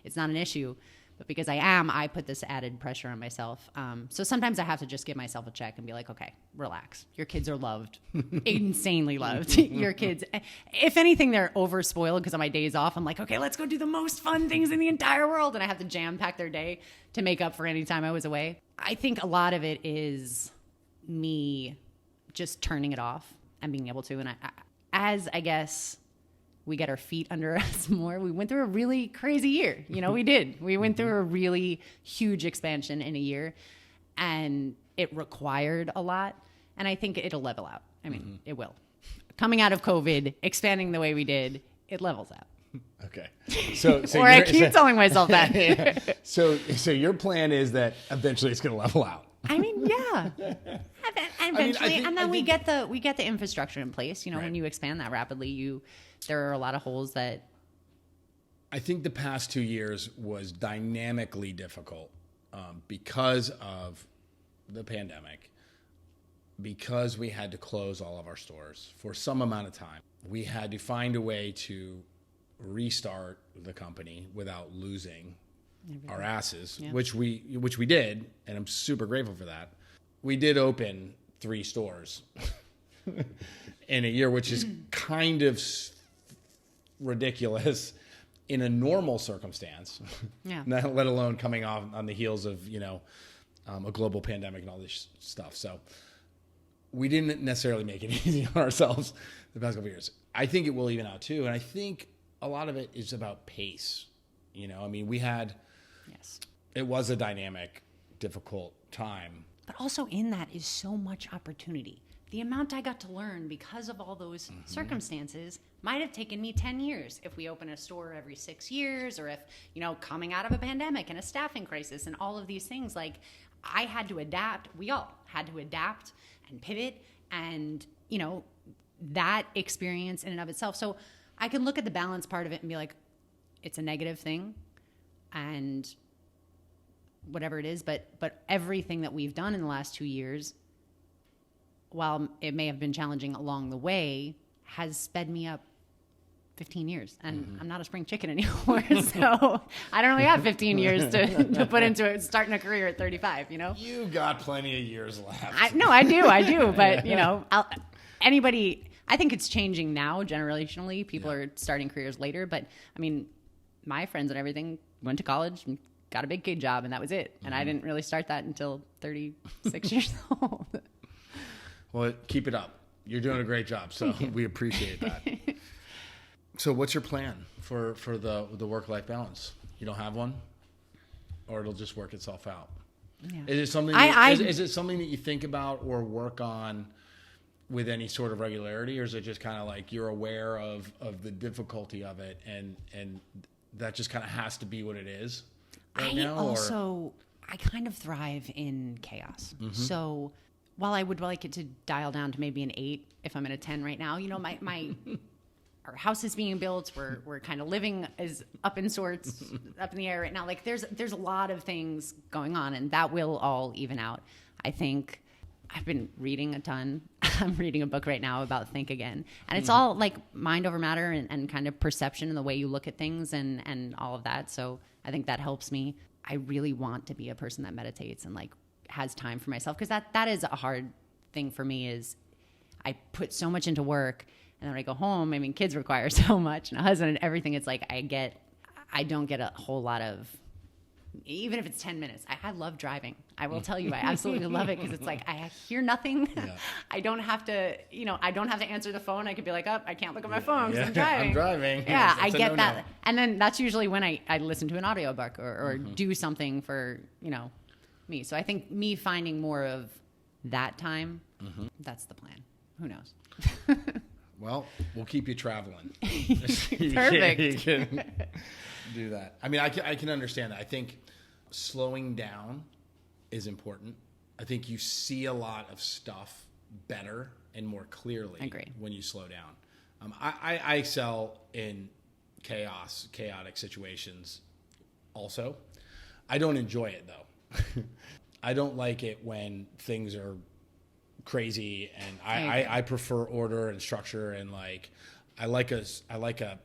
Speaker 2: it's not an issue. But because I put this added pressure on myself. So sometimes I have to just give myself a check and be like, okay, relax. Your kids are loved, insanely loved. Your kids, if anything, they're over spoiled because on my days off, I'm like, okay, let's go do the most fun things in the entire world. And I have to jam pack their day to make up for any time I was away. I think a lot of it is me just turning it off and being able to. And I guess we get our feet under us more. We went through a really crazy year. You know, we did. We went through a really huge expansion in a year, and it required a lot. And I think it'll level out. I mean, it will. Coming out of COVID, expanding the way we did, it levels out.
Speaker 1: Okay. So
Speaker 2: or I keep telling myself that.
Speaker 1: Yeah. So your plan is that eventually it's going to level out.
Speaker 2: I mean, yeah. Eventually, and then we get the infrastructure in place. You know, when you expand that rapidly, there are a lot of holes that.
Speaker 1: I think the past 2 years was dynamically difficult because of the pandemic, because we had to close all of our stores for some amount of time. We had to find a way to restart the company without losing our asses, which we did, and I'm super grateful for that. We did open 3 stores in a year, which is kind of ridiculous in a normal circumstance, let alone coming off on the heels of a global pandemic and all this stuff. So we didn't necessarily make it easy on ourselves the past couple of years. I think it will even out too, and I think a lot of it is about pace. I mean, it was a dynamic, difficult time.
Speaker 2: But also in that is so much opportunity. The amount I got to learn because of all those circumstances might have taken me 10 years if we open a store every 6 years, or if, coming out of a pandemic and a staffing crisis and all of these things, like I had to adapt. We all had to adapt and pivot, and, that experience in and of itself. So I can look at the balance part of it and be like, it's a negative thing and whatever it is, but everything that we've done in the last 2 years, while it may have been challenging along the way, has sped me up 15 years. And I'm not a spring chicken anymore. So I don't really have 15 years to put into it, starting a career at 35, You
Speaker 1: got plenty of years left.
Speaker 2: I do. But, I think it's changing now generationally. People are starting careers later. But, I mean, my friends and everything went to college and got a big gig job, and that was it. And I didn't really start that until 36 years old.
Speaker 1: Well, keep it up. You're doing a great job, so we appreciate that. So what's your plan for the work-life balance? You don't have one? Or it'll just work itself out? Yeah. Is it something is it something that you think about or work on with any sort of regularity, or is it just kind of like you're aware of the difficulty of it and that just kind of has to be what it is right now?
Speaker 2: I kind of thrive in chaos. Mm-hmm. So while I would like it to dial down to maybe an 8 if I'm at a 10 right now, my our house is being built. We're kind of living is up in sorts, up in the air right now. Like there's a lot of things going on, and that will all even out. I think I've been reading a ton. I'm reading a book right now about Think Again, and it's all like mind over matter and kind of perception and the way you look at things and all of that. So I think that helps me. I really want to be a person that meditates and like has time for myself, because that is a hard thing for me. Is I put so much into work. And then when I go home, I mean, kids require so much, and a husband and everything. It's like I don't get a whole lot of, even if it's 10 minutes. I love driving. I will tell you, I absolutely love it, because it's like I hear nothing. Yeah. I don't have to, answer the phone. I could be like, oh, I can't look at my phone because I'm driving.
Speaker 1: I'm driving.
Speaker 2: Yeah, I get that. And then that's usually when I listen to an audiobook or do something for, me. So I think me finding more of that time, that's the plan. Who knows?
Speaker 1: Well, we'll keep you traveling.
Speaker 2: Perfect.
Speaker 1: You can do that. I mean, I can understand that. I think slowing down is important. I think you see a lot of stuff better and more clearly when you slow down. I excel in chaotic situations also. I don't enjoy it, though. I don't like it when things are crazy, and I prefer order and structure, and like I like a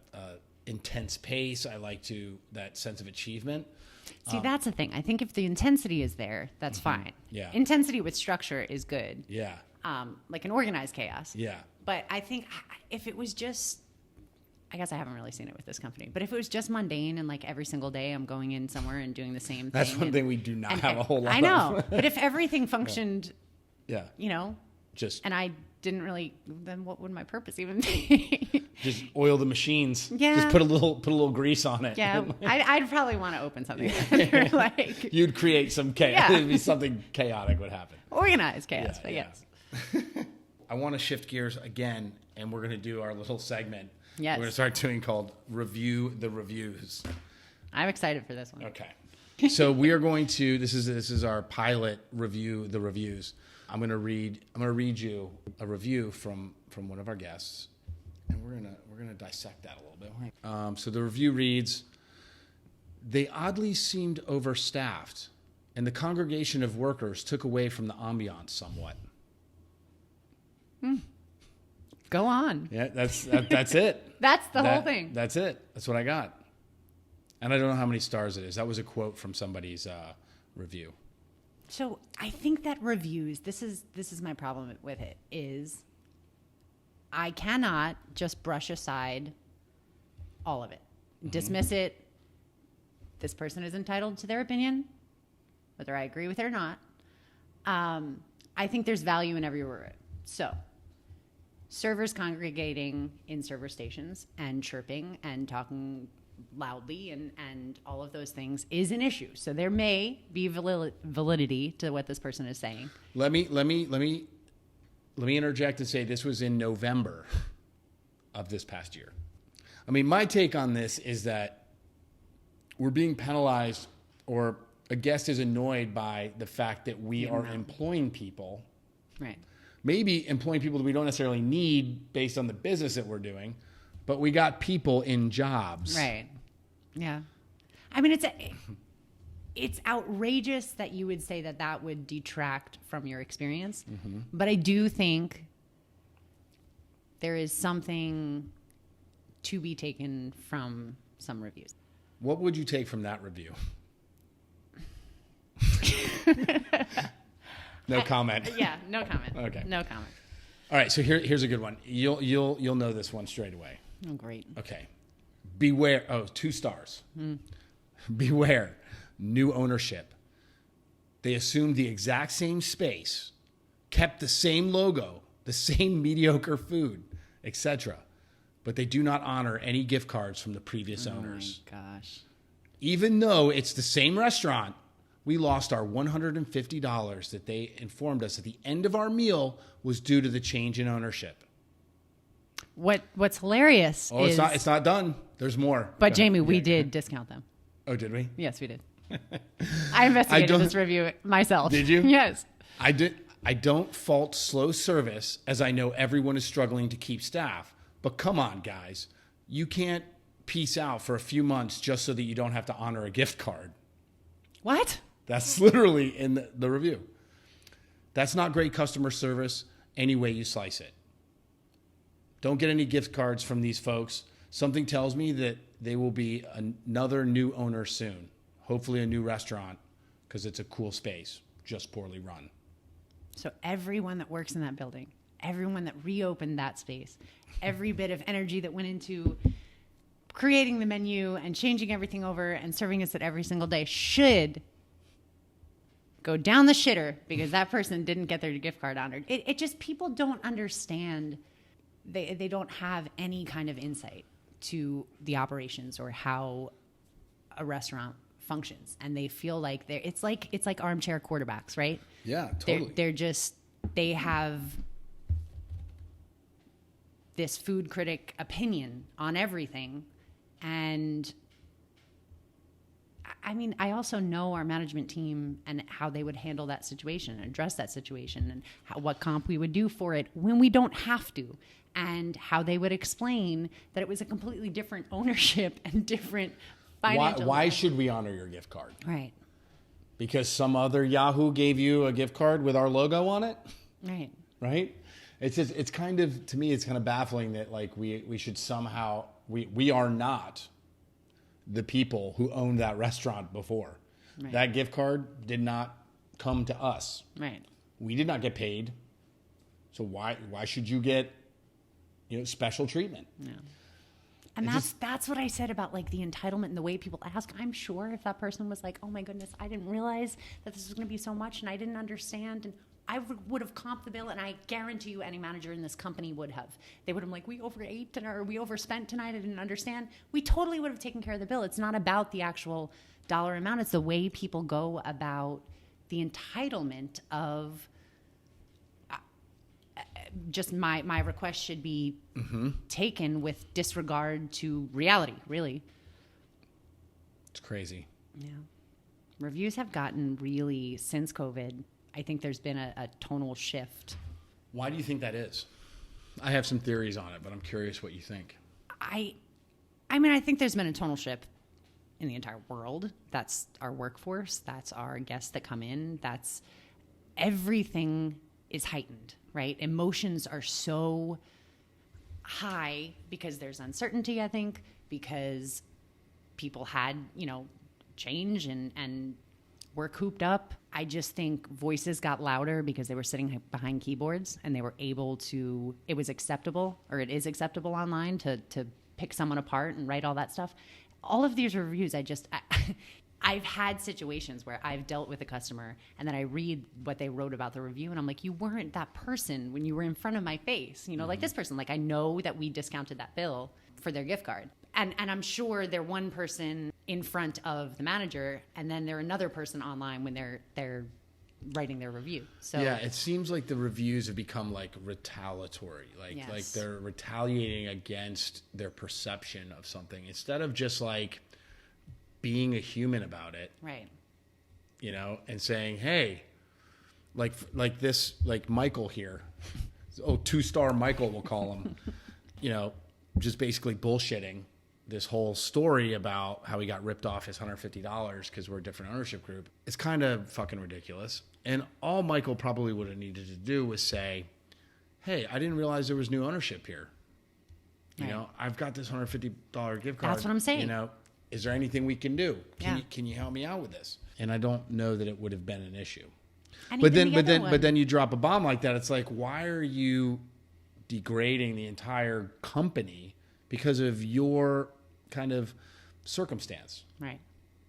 Speaker 1: intense pace. I like that sense of achievement.
Speaker 2: See, that's the thing. I think if the intensity is there, that's fine.
Speaker 1: Yeah.
Speaker 2: Intensity with structure is good.
Speaker 1: Yeah.
Speaker 2: Like an organized chaos.
Speaker 1: Yeah.
Speaker 2: But I think if it was just, I guess I haven't really seen it with this company, but if it was just mundane and like every single day I'm going in somewhere and doing the same thing.
Speaker 1: That's one thing we do not have a whole lot of.
Speaker 2: I know. But if everything functioned,
Speaker 1: just,
Speaker 2: and I didn't really, then what would my purpose even be?
Speaker 1: Just oil the machines.
Speaker 2: Yeah.
Speaker 1: Just put a little grease on it.
Speaker 2: Yeah. I'd probably want to open something. Like,
Speaker 1: you'd create some chaos. It'd be something chaotic would happen.
Speaker 2: Organized chaos, but yes.
Speaker 1: I want to shift gears again, and we're going to do our little segment.
Speaker 2: Yes.
Speaker 1: We're going to start doing called Review the Reviews.
Speaker 2: I'm excited for this one.
Speaker 1: Okay. So we are going to, this is our pilot Review the Reviews. I'm going to read you a review from one of our guests, and we're going to dissect that a little bit. So the review reads, "They oddly seemed overstaffed, and the congregation of workers took away from the ambiance somewhat."
Speaker 2: Go on.
Speaker 1: Yeah, that's it.
Speaker 2: That's the whole thing.
Speaker 1: That's it. That's what I got. And I don't know how many stars it is. That was a quote from somebody's review.
Speaker 2: So I think that reviews, this is my problem with it, is I cannot just brush aside all of it. Dismiss it. This person is entitled to their opinion, whether I agree with it or not. I think there's value in every word. So servers congregating in server stations and chirping and talking loudly and all of those things is an issue. So there may be validity to what this person is saying.
Speaker 1: Let me interject and say this was in November of this past year. I mean, my take on this is that we're being penalized, or a guest is annoyed by the fact that we are employing people.
Speaker 2: Right. Maybe
Speaker 1: employing people that we don't necessarily need based on the business that we're doing, but we got people in jobs.
Speaker 2: Right. Yeah. I mean, it's outrageous that you would say that would detract from your experience. Mm-hmm. But I do think there is something to be taken from some reviews.
Speaker 1: What would you take from that review? No comment.
Speaker 2: Yeah, no comment.
Speaker 1: Okay.
Speaker 2: No comment.
Speaker 1: All right, so here's a good one. You'll know this one straight away.
Speaker 2: Oh, great.
Speaker 1: Okay. Beware. Oh, 2 stars. Beware. new ownership. They assumed the exact same space, kept the same logo, the same mediocre food, etc. But they do not honor any gift cards from the previous owners.
Speaker 2: Oh my gosh.
Speaker 1: Even though it's the same restaurant, we lost our $150 that they informed us at the end of our meal was due to the change in ownership.
Speaker 2: What's hilarious is...
Speaker 1: it's not done. There's more.
Speaker 2: But Jamie, we did discount them.
Speaker 1: Oh, did we?
Speaker 2: Yes, we did. I investigated this review myself.
Speaker 1: Did you?
Speaker 2: Yes.
Speaker 1: I did. I don't fault slow service, as I know everyone is struggling to keep staff. But come on, guys. You can't peace out for a few months just so that you don't have to honor a gift card.
Speaker 2: What?
Speaker 1: That's literally in the review. That's not great customer service any way you slice it. Don't get any gift cards from these folks. Something tells me that they will be another new owner soon. Hopefully a new restaurant, because it's a cool space, just poorly run.
Speaker 2: So everyone that works in that building, everyone that reopened that space, every bit of energy that went into creating the menu and changing everything over and serving us it every single day should go down the shitter because that person didn't get their gift card honored. It just, people don't understand. They don't have any kind of insight to the operations or how a restaurant functions, and they feel like it's like armchair quarterbacks, right?
Speaker 1: Yeah, totally.
Speaker 2: They have this food critic opinion on everything, and I mean, I also know our management team and how they would handle that situation and address that situation, and what comp we would do for it when we don't have to, and how they would explain that it was a completely different ownership and different financial.
Speaker 1: Why should we honor your gift card?
Speaker 2: Right.
Speaker 1: Because some other Yahoo gave you a gift card with our logo on it?
Speaker 2: Right.
Speaker 1: Right? It's kind of, to me, it's kind of baffling that like we should somehow, we are not the people who owned that restaurant before. Right. That gift card did not come to us.
Speaker 2: Right.
Speaker 1: We did not get paid. So why should you get, special treatment?
Speaker 2: No. And that's what I said about like the entitlement and the way people ask. I'm sure if that person was like, oh my goodness, I didn't realize that this was going to be so much and I didn't understand, and I would have comped the bill, and I guarantee you any manager in this company would have. They would have been like, we overate or we overspent tonight, I didn't understand. We totally would have taken care of the bill. It's not about the actual dollar amount. It's the way people go about the entitlement of just my request should be taken with disregard to reality, really.
Speaker 1: It's crazy.
Speaker 2: Yeah. Reviews have gotten really, since COVID, I think there's been a tonal shift.
Speaker 1: Why do you think that is? I have some theories on it, but I'm curious what you think.
Speaker 2: I mean, I think there's been a tonal shift in the entire world. That's our workforce. That's our guests that come in. That's everything is heightened, right? Emotions are so high because there's uncertainty, I think, because people had, change and were cooped up. I just think voices got louder because they were sitting behind keyboards and they were able to, it was acceptable, or it is acceptable online to pick someone apart and write all that stuff. All of these reviews, I've had situations where I've dealt with a customer and then I read what they wrote about the review and I'm like, you weren't that person when you were in front of my face. Like this person, like I know that we discounted that bill for their gift card. And I'm sure they're one person in front of the manager and then they're another person online when they're writing their review. So
Speaker 1: yeah, it seems like the reviews have become like retaliatory. Like they're retaliating against their perception of something instead of just like being a human about it,
Speaker 2: right?
Speaker 1: And saying, "Hey, like this, like Michael here, 2-star Michael, we'll call him, just basically bullshitting this whole story about how he got ripped off his $150 because we're a different ownership group. It's kind of fucking ridiculous. And all Michael probably would have needed to do was say, "Hey, I didn't realize there was new ownership here. I've got this $150 gift card.
Speaker 2: That's what I'm saying.
Speaker 1: Is there anything we can do?
Speaker 2: Yeah.
Speaker 1: Can you help me out with this?" And I don't know that it would have been an issue.
Speaker 2: And
Speaker 1: but then you drop a bomb like that. It's like, why are you degrading the entire company because of your kind of circumstance?
Speaker 2: Right.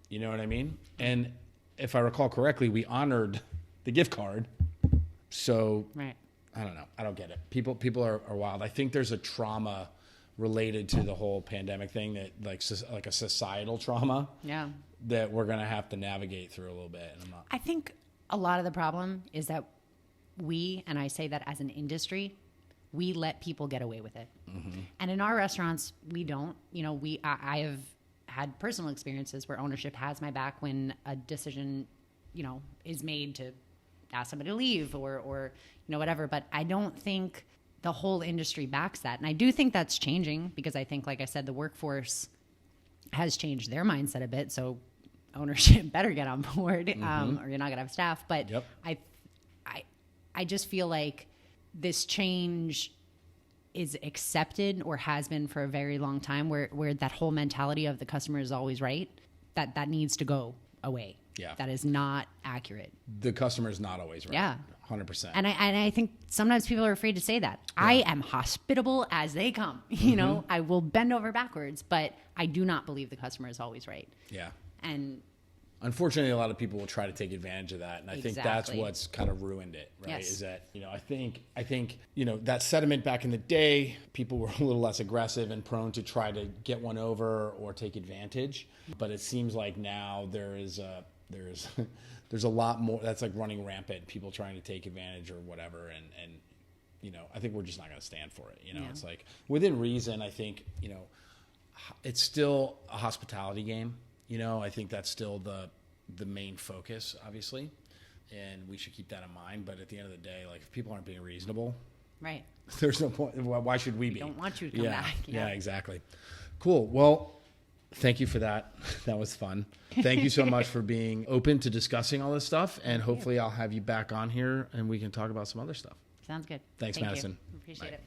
Speaker 1: You know what I mean? And if I recall correctly, we honored the gift card. So
Speaker 2: Right.
Speaker 1: I don't know. I don't get it. People are wild. I think there's a trauma related to the whole pandemic thing that like a societal trauma
Speaker 2: Yeah.
Speaker 1: that we're going to have to navigate through a little bit. And
Speaker 2: I think a lot of the problem is that and I say that as an industry, we let people get away with it. Mm-hmm. And in our restaurants, we don't. You know, I have had personal experiences where ownership has my back when a decision, you know, is made to ask somebody to leave or you know, whatever. But I don't think the whole industry backs that. And I do think that's changing because I think, like I said, the workforce has changed their mindset a bit. So ownership better get on board or you're not going to have staff. But
Speaker 1: yep.
Speaker 2: I just feel like this change is accepted or has been for a very long time where that whole mentality of the customer is always right, that needs to go away.
Speaker 1: Yeah.
Speaker 2: That is not accurate.
Speaker 1: The customer is not always right.
Speaker 2: Yeah.
Speaker 1: 100%.
Speaker 2: And I think sometimes people are afraid to say that. Yeah. I am hospitable as they come. You know, I will bend over backwards, but I do not believe the customer is always right.
Speaker 1: Yeah.
Speaker 2: And
Speaker 1: unfortunately, a lot of people will try to take advantage of that, and I think that's what's kind of ruined it, right?
Speaker 2: Yes.
Speaker 1: Is that, you know, I think, you know, that sentiment back in the day, people were a little less aggressive and prone to try to get one over or take advantage. But it seems like now there's a lot more that's like running rampant, people trying to take advantage or whatever, and you know, I think we're just not going to stand for it. You know, It's like within reason. I think, you know, it's still a hospitality game. You know, I think that's still the main focus, obviously, and we should keep that in mind. But at the end of the day, like, if people aren't being reasonable,
Speaker 2: right,
Speaker 1: there's no point. Why should we be?
Speaker 2: Don't want you to come back.
Speaker 1: Yeah, exactly. Cool. Well, thank you for that. That was fun. Thank you so much for being open to discussing all this stuff, and hopefully I'll have you back on here and we can talk about some other stuff.
Speaker 2: Sounds good.
Speaker 1: Thanks,
Speaker 2: Thank
Speaker 1: Madison.
Speaker 2: you. Appreciate it.